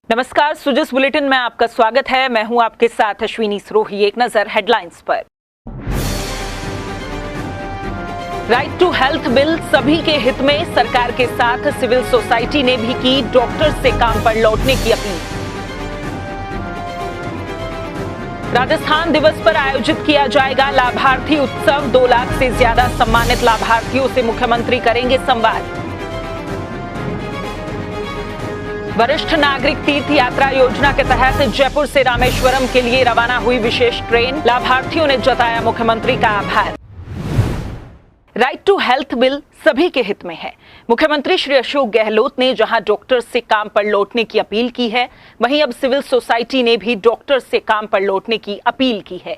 नमस्कार, सुजस बुलेटिन में आपका स्वागत है। मैं हूं आपके साथ अश्विनी सरोही। एक नजर हेडलाइंस पर। राइट टू हेल्थ बिल सभी के हित में, सरकार के साथ सिविल सोसाइटी ने भी की डॉक्टर से काम पर लौटने की अपील। राजस्थान दिवस पर आयोजित किया जाएगा लाभार्थी उत्सव। 2 लाख से ज्यादा सम्मानित लाभार्थियों से मुख्यमंत्री करेंगे संवाद। वरिष्ठ नागरिक तीर्थ यात्रा योजना के तहत जयपुर से रामेश्वरम के लिए रवाना हुई विशेष ट्रेन। लाभार्थियों ने जताया मुख्यमंत्री का आभार। राइट टू हेल्थ बिल सभी के हित में है। मुख्यमंत्री श्री अशोक गहलोत ने जहां डॉक्टर से काम पर लौटने की अपील की है, वहीं अब सिविल सोसाइटी ने भी डॉक्टर से काम पर लौटने की अपील की है।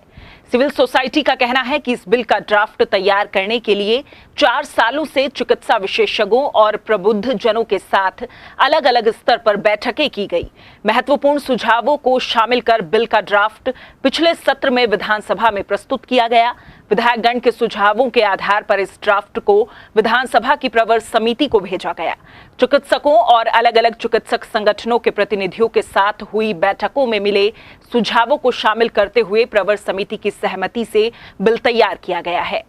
सिविल सोसाइटी का कहना है कि इस बिल का ड्राफ्ट तैयार करने के लिए 4 सालों से चिकित्सा विशेषज्ञों और प्रबुद्ध जनों के साथ अलग अलग स्तर पर बैठकें की गई। महत्वपूर्ण सुझावों को शामिल कर बिल का ड्राफ्ट पिछले सत्र में विधानसभा में प्रस्तुत किया गया। विधायकगण के सुझावों के आधार पर इस ड्राफ्ट को विधानसभा की प्रवर समिति को भेजा गया। चिकित्सकों और अलग अलग चिकित्सक संगठनों के प्रतिनिधियों के साथ हुई बैठकों में मिले सुझावों को शामिल करते हुए प्रवर समिति की सहमति से बिल तैयार किया गया है।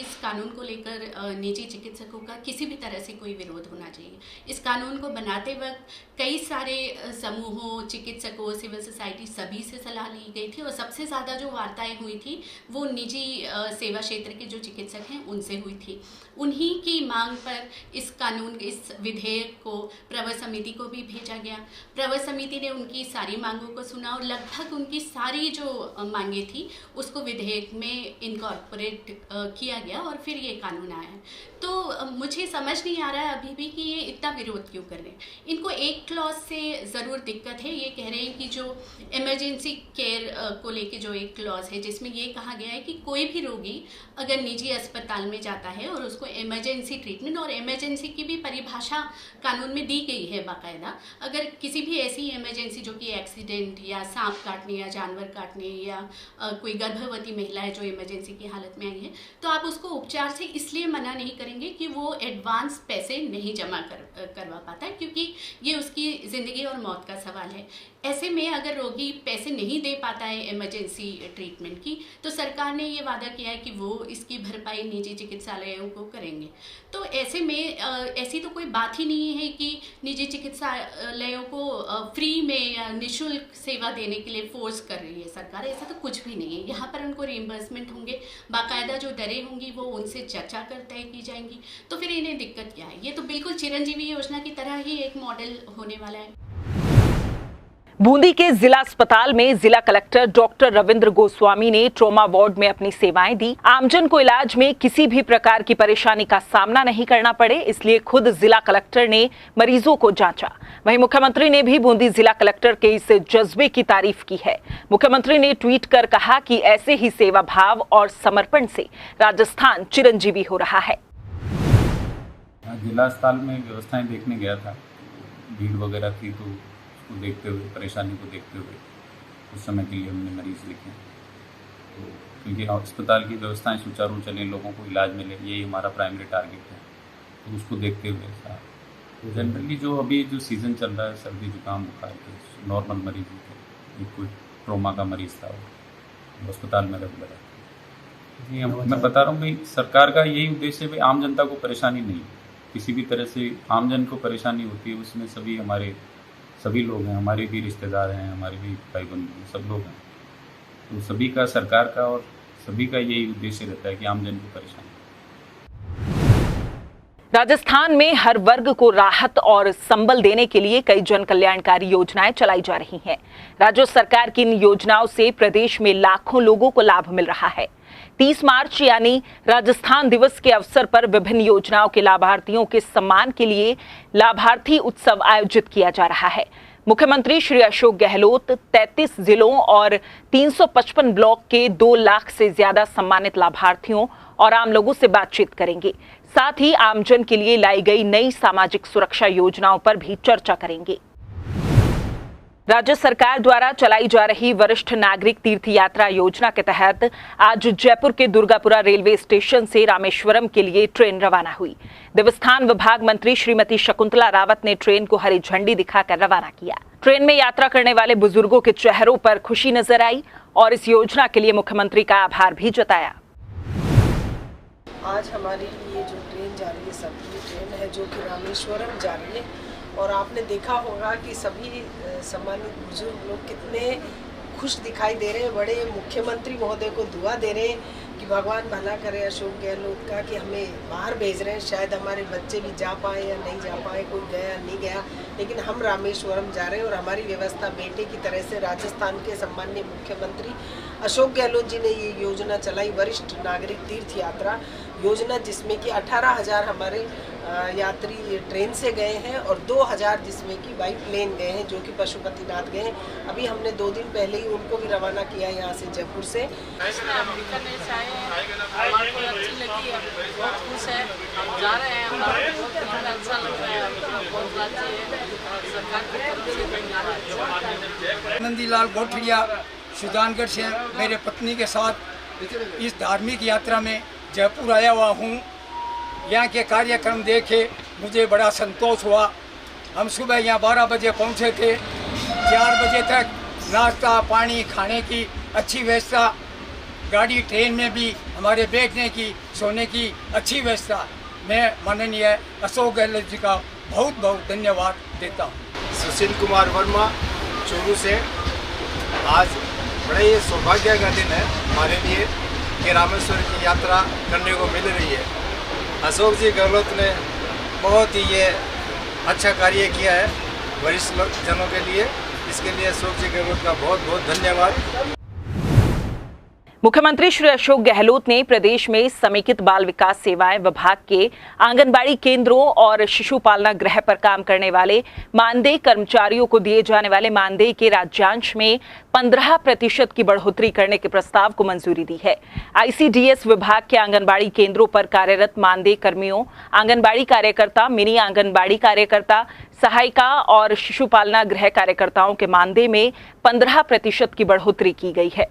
इस कानून को लेकर निजी चिकित्सकों का किसी भी तरह से कोई विरोध होना चाहिए। इस कानून को बनाते वक्त कई सारे समूहों, चिकित्सकों, सिविल सोसाइटी सभी से सलाह ली गई थी और सबसे ज़्यादा जो वार्ताएं हुई थी वो निजी सेवा क्षेत्र के जो चिकित्सक हैं उनसे हुई थी। उन्हीं की मांग पर इस कानून, इस विधेयक को प्रवर समिति को भी भेजा गया। प्रवर समिति ने उनकी सारी मांगों को सुना और लगभग उनकी सारी जो मांगे थी उसको विधेयक में इनकॉर्पोरेट किया गया और फिर ये कानून आया है। तो मुझे समझ नहीं आ रहा है अभी भी कि ये इतना विरोध क्यों कर रहे हैं। इनको एक क्लॉज से ज़रूर दिक्कत है। ये कह रहे हैं कि जो इमरजेंसी केयर को लेके जो एक क्लॉज है जिसमें ये कहा गया है कि कोई भी रोगी अगर निजी अस्पताल में जाता है और उसको इमरजेंसी ट्रीटमेंट, और इमरजेंसी की भी परिभाषा कानून में दी गई है बाकायदा, अगर किसी भी ऐसी इमरजेंसी जो कि एक्सीडेंट या सांप काटने या जानवर काटने या कोई गर्भवती महिला है जो इमरजेंसी की हालत में आई है, तो आप उसको उपचार से इसलिए मना नहीं करेंगे कि वो एडवांस पैसे नहीं जमा करवा पाता है, क्योंकि ये उसकी ज़िंदगी और मौत का सवाल है। ऐसे में अगर रोगी पैसे नहीं दे पाता है इमरजेंसी ट्रीटमेंट की, तो सरकार ने ये वादा किया है कि वो इसकी भरपाई निजी चिकित्सालयों को करेंगे। तो ऐसे में ऐसी तो कोई बात ही नहीं है कि निजी चिकित्सालयों को फ्री में या निःशुल्क सेवा देने के लिए फोर्स कर रही है सरकार। ऐसा तो कुछ भी नहीं है। यहाँ पर उनको रिइंबर्समेंट होंगे, बाकायदा जो दरें होंगी वो उनसे चर्चा कर तय की जाएंगी। तो फिर इन्हें दिक्कत क्या है? ये तो बिल्कुल चिरंजीवी योजना की तरह ही एक मॉडल होने वाला है। बूंदी के जिला अस्पताल में जिला कलेक्टर डॉक्टर रविंद्र गोस्वामी ने ट्रॉमा वार्ड में अपनी सेवाएं दी। आमजन को इलाज में किसी भी प्रकार की परेशानी का सामना नहीं करना पड़े, इसलिए खुद जिला कलेक्टर ने मरीजों को जांचा। वहीं मुख्यमंत्री ने भी बूंदी जिला कलेक्टर के इस जज्बे की तारीफ की है। मुख्यमंत्री ने ट्वीट कर कहा कि ऐसे ही सेवा भाव और समर्पण से राजस्थान चिरंजीवी हो रहा है। जिला अस्पताल में व्यवस्थाएं देखने गया था, भीड़ वगैरह थी, तो उसको देखते हुए, परेशानी को देखते हुए उस समय के लिए हमने मरीज़ लिखे। तो क्योंकि अस्पताल की व्यवस्थाएं सुचारू चलें, लोगों को इलाज मिले, यही हमारा प्राइमरी टारगेट है। तो उसको देखते हुए ऐसा जनरली जो अभी जो सीज़न चल रहा है, सर्दी जुकाम बुखार के नॉर्मल मरीज थे, एक कोई ट्रोमा का मरीज़ था वो अस्पताल में रेगुलर है। जी मैं बता रहा हूँ भाई, सरकार का यही उद्देश्य है भाई, आम जनता को परेशानी नहीं, किसी भी तरह से आम जन को परेशानी होती है उसमें सभी लोग हैं, हमारे भी रिश्तेदार हैं, हमारे भी भाई बंधु, सब लोग हैं। तो सभी का, सरकार का और सभी का यही उद्देश्य रहता है कि आम जन को परेशानी। राजस्थान में हर वर्ग को राहत और संबल देने के लिए कई जन कल्याणकारी योजनाएं चलाई जा रही हैं। राज्य सरकार की इन योजनाओं से प्रदेश में लाखों लोगों को लाभ मिल रहा है। 30 मार्च यानी राजस्थान दिवस के अवसर पर विभिन्न योजनाओं के लाभार्थियों के सम्मान के लिए लाभार्थी उत्सव आयोजित किया जा रहा है। मुख्यमंत्री श्री अशोक गहलोत 33 जिलों और 355 ब्लॉक के 2 लाख से ज्यादा सम्मानित लाभार्थियों और आम लोगों से बातचीत करेंगे। साथ ही आमजन के लिए लाई गई नई सामाजिक सुरक्षा योजनाओं पर भी चर्चा करेंगे। राज्य सरकार द्वारा चलाई जा रही वरिष्ठ नागरिक तीर्थ यात्रा योजना के तहत आज जयपुर के दुर्गापुरा रेलवे स्टेशन से रामेश्वरम के लिए ट्रेन रवाना हुई। देवस्थान विभाग मंत्री श्रीमती शकुंतला रावत ने ट्रेन को हरी झंडी दिखाकर रवाना किया। ट्रेन में यात्रा करने वाले बुजुर्गों के चेहरों पर खुशी नजर आई और इस योजना के लिए मुख्यमंत्री का आभार भी जताया। आज हमारी ये जो ट्रेन जा रही है, सभी ट्रेन है जो कि रामेश्वरम जा रही है और आपने देखा होगा कि सभी सम्मानित बुजुर्ग लोग कितने खुश दिखाई दे रहे हैं। बड़े मुख्यमंत्री महोदय को दुआ दे रहे हैं कि भगवान भला करे अशोक गहलोत का, कि हमें बाहर भेज रहे हैं। शायद हमारे बच्चे भी जा पाए या नहीं जा पाए, कोई गया नहीं गया, लेकिन हम रामेश्वरम जा रहे हैं और हमारी व्यवस्था बेटे की तरह से राजस्थान के सम्माननीय मुख्यमंत्री अशोक गहलोत जी ने ये योजना चलाई, वरिष्ठ नागरिक तीर्थ यात्रा योजना, जिसमें कि 18,000 हमारे यात्री ट्रेन से गए हैं और 2,000 जिसमें कि बाई प्लेन गए हैं, जो कि पशुपतिनाथ गए हैं। अभी हमने 2 दिन पहले ही उनको भी रवाना किया है यहाँ से जयपुर से। हमारे को अच्छी लगी, बहुत खुश है, हम जा रहे हैं, हमारा बहुत अच्छा लग रहा है, बहुत अच्छी है, सरकार की तरफ से धन्यवाद। नंदीलाल गोठड़िया सुजानगढ़ से मेरे पत्नी के साथ इस धार्मिक यात्रा में जयपुर आया हुआ हूँ। यहाँ के कार्यक्रम देखे मुझे बड़ा संतोष हुआ। हम सुबह यहाँ 12 बजे पहुँचे थे, 4 बजे तक नाश्ता पानी खाने की अच्छी व्यवस्था, गाड़ी ट्रेन में भी हमारे बैठने की सोने की अच्छी व्यवस्था। मैं माननीय अशोक गहलोत जी का बहुत बहुत धन्यवाद देता हूँ। सुशील कुमार वर्मा चूरू से। आज बड़ा ही सौभाग्य का दिन है हमारे लिए कि रामेश्वर की यात्रा करने को मिल रही है। अशोक जी गहलोत ने बहुत ही ये अच्छा कार्य किया है वरिष्ठ जनों के लिए। इसके लिए अशोक जी गहलोत का बहुत बहुत धन्यवाद। मुख्यमंत्री श्री अशोक गहलोत ने प्रदेश में समेकित बाल विकास सेवाएं विभाग के आंगनबाड़ी केंद्रों और शिशु पालना गृह पर काम करने वाले मानदेय कर्मचारियों को दिए जाने वाले मानदेय के राज्यांश में 15% की बढ़ोतरी करने के प्रस्ताव को मंजूरी दी है। आईसीडीएस विभाग के आंगनबाड़ी केंद्रों पर कार्यरत मानदेय कर्मियों, आंगनबाड़ी कार्यकर्ता, मिनी आंगनबाड़ी कार्यकर्ता, सहायिका और शिशु पालना गृह कार्यकर्ताओं के मानदेय में 15% की बढ़ोतरी की गई है।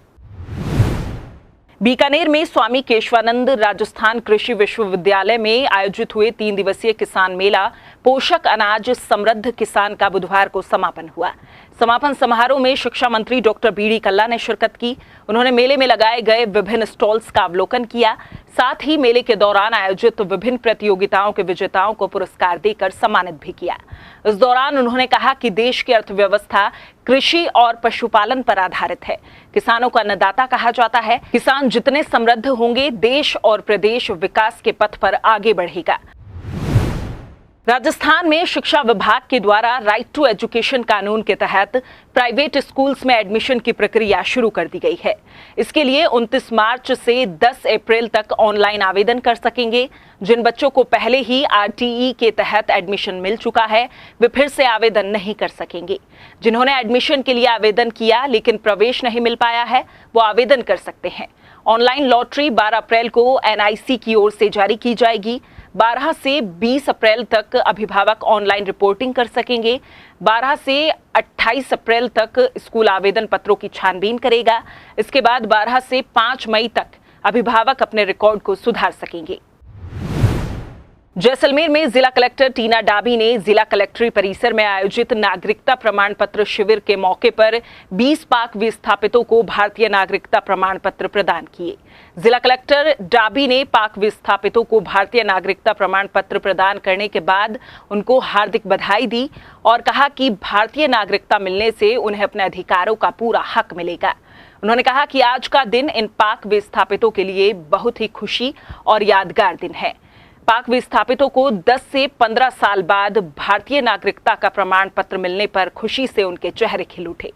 बीकानेर में स्वामी केशवानंद राजस्थान कृषि विश्वविद्यालय में आयोजित हुए 3 दिवसीय किसान मेला पोषक अनाज समृद्ध किसान का बुधवार को समापन हुआ। समापन समारोह में शिक्षा मंत्री डॉक्टर बीडी कल्ला ने शिरकत की। उन्होंने मेले में लगाए गए विभिन्न स्टॉल्स का अवलोकन किया। साथ ही मेले के दौरान आयोजित विभिन्न प्रतियोगिताओं के विजेताओं को पुरस्कार देकर सम्मानित भी किया। इस दौरान उन्होंने कहा कि देश की अर्थव्यवस्था कृषि और पशुपालन पर आधारित है। किसानों को अन्नदाता कहा जाता है। किसान जितने समृद्ध होंगे, देश और प्रदेश विकास के पथ पर आगे बढ़ेगा। राजस्थान में शिक्षा विभाग के द्वारा राइट टू एजुकेशन कानून के तहत प्राइवेट स्कूल्स में एडमिशन की प्रक्रिया शुरू कर दी गई है। इसके लिए 29 मार्च से 10 अप्रैल तक ऑनलाइन आवेदन कर सकेंगे। जिन बच्चों को पहले ही आरटीई के तहत एडमिशन मिल चुका है, वे फिर से आवेदन नहीं कर सकेंगे। जिन्होंने एडमिशन के लिए आवेदन किया लेकिन प्रवेश नहीं मिल पाया है, वो आवेदन कर सकते हैं। ऑनलाइन लॉटरी 12 अप्रैल को एनआईसी की ओर से जारी की जाएगी। 12 से 20 अप्रैल तक अभिभावक ऑनलाइन रिपोर्टिंग कर सकेंगे। 12 से 28 अप्रैल तक स्कूल आवेदन पत्रों की छानबीन करेगा। इसके बाद 12 से 5 मई तक अभिभावक अपने रिकॉर्ड को सुधार सकेंगे। जैसलमेर में जिला कलेक्टर टीना डाबी ने जिला कलेक्ट्री परिसर में आयोजित नागरिकता प्रमाण पत्र शिविर के मौके पर 20 पाक विस्थापितों को भारतीय नागरिकता प्रमाण पत्र प्रदान किए। जिला कलेक्टर डाबी ने पाक विस्थापितों को भारतीय नागरिकता प्रमाण पत्र प्रदान करने के बाद उनको हार्दिक बधाई दी और कहा कि भारतीय नागरिकता मिलने से उन्हें अपने अधिकारों का पूरा हक मिलेगा। उन्होंने कहा कि आज का दिन इन पाक विस्थापितों के लिए बहुत ही खुशी और यादगार दिन है। पाक विस्थापितों को 10 से 15 साल बाद भारतीय नागरिकता का प्रमाण पत्र मिलने पर खुशी से उनके चेहरे खिल उठे।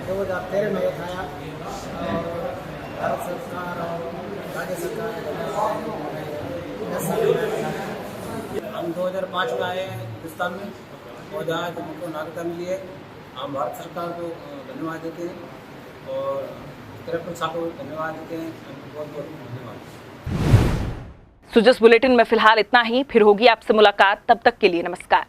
2013 में उठाया और भारत सरकार और राज्य सरकार हम 2005 में आए हिंदुस्तान में और जहाँ हमको नागरिकता मिली है, हम भारत सरकार को धन्यवाद देते हैं और कलेक्टर साहब को धन्यवाद देते हैं। बहुत बहुत धन्यवाद। सो जिस बुलेटिन में फिलहाल इतना ही, फिर होगी आपसे मुलाकात, तब तक के लिए नमस्कार।